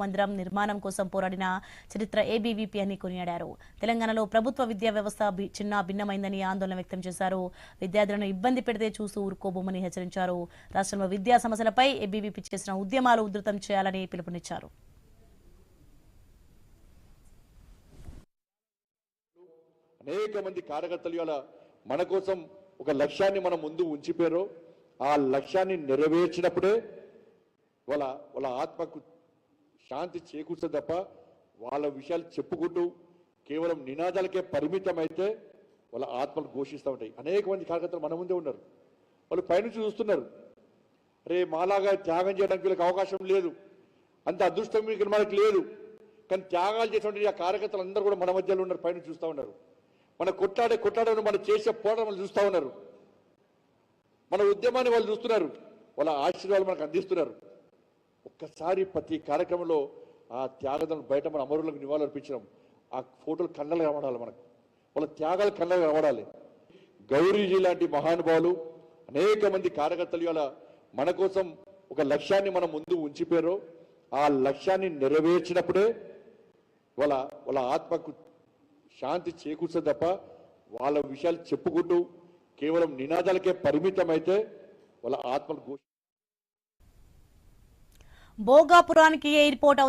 మందిరం నిర్మాణం కోసం పోరాడిన చరిత్ర ఏబీవీపీ అని కొనియాడారు. తెలంగాణలో ప్రభుత్వ విద్యా వ్యవస్థ చిన్న భిన్నమైందని ఆందోళన వ్యక్తం చేశారు. విద్యార్థులను ఇబ్బంది పెడితే చూస్తూ ఊరుకోబోమని హెచ్చరించారు. రాష్ట్రంలో విద్యా సమస్యలపై ఏబీవీపీ చేసిన ఉద్యమాలు ఉధృతం చేయాలని పిలుపునిచ్చారు. అనేక మంది కార్యకర్తలు ఇవాళ మన కోసం ఒక లక్ష్యాన్ని మన ముందు ఉంచిపోయారు. ఆ లక్ష్యాన్ని నెరవేర్చినప్పుడే వాళ్ళ ఆత్మకు శాంతి చేకూర్చదు తప్ప వాళ్ళ విషయాలు చెప్పుకుంటూ కేవలం నినాదాలకే పరిమితం అయితే వాళ్ళ ఆత్మలు ఘోషిస్తూ ఉంటాయి. అనేక మంది కార్యకర్తలు మన ముందే ఉన్నారు. వాళ్ళు పైనుంచి చూస్తున్నారు. అరే మాలాగా త్యాగం చేయడానికి వీళ్ళకి అవకాశం లేదు, అంత అదృష్టం మీకు మనకు లేదు. కానీ త్యాగాలు చేసినటువంటి ఆ కార్యకర్తలు అందరూ కూడా మన మధ్యలో ఉన్నారు, పైన చూస్తూ ఉన్నారు. మన కొట్లాడే మనం చేసే పోరాటం వాళ్ళు చూస్తూ ఉన్నారు. మన ఉద్యమాన్ని వాళ్ళు చూస్తున్నారు. వాళ్ళ ఆశీర్వాదాలు మనకు అందిస్తున్నారు. ఒక్కసారి ప్రతి కార్యక్రమంలో ఆ త్యాగదలను బయట మన అమరులకు నివాళులు అర్పించడం, ఆ ఫోటోలు కళ్ళలు కనబడాలి, మనకు వాళ్ళ త్యాగాలు కళ్ళలు కనబడాలి. గౌరీజీ లాంటి మహానుభావులు అనేక మంది కార్యకర్తలు ఇవాళ మన కోసం ఒక లక్ష్యాన్ని మన ముందు ఉంచిపోయారు. ఆ లక్ష్యాన్ని నెరవేర్చినప్పుడే వాళ్ళ ఆత్మకు శాంతి చేకూర్చదు తప్ప వాళ్ళ విషయాలు చెప్పుకుంటూ కేవలం నినాదాలకే పరిమితం అయితే వాళ్ళ ఆత్మలు భోగాపురానికి ఎయిర్పోర్ట్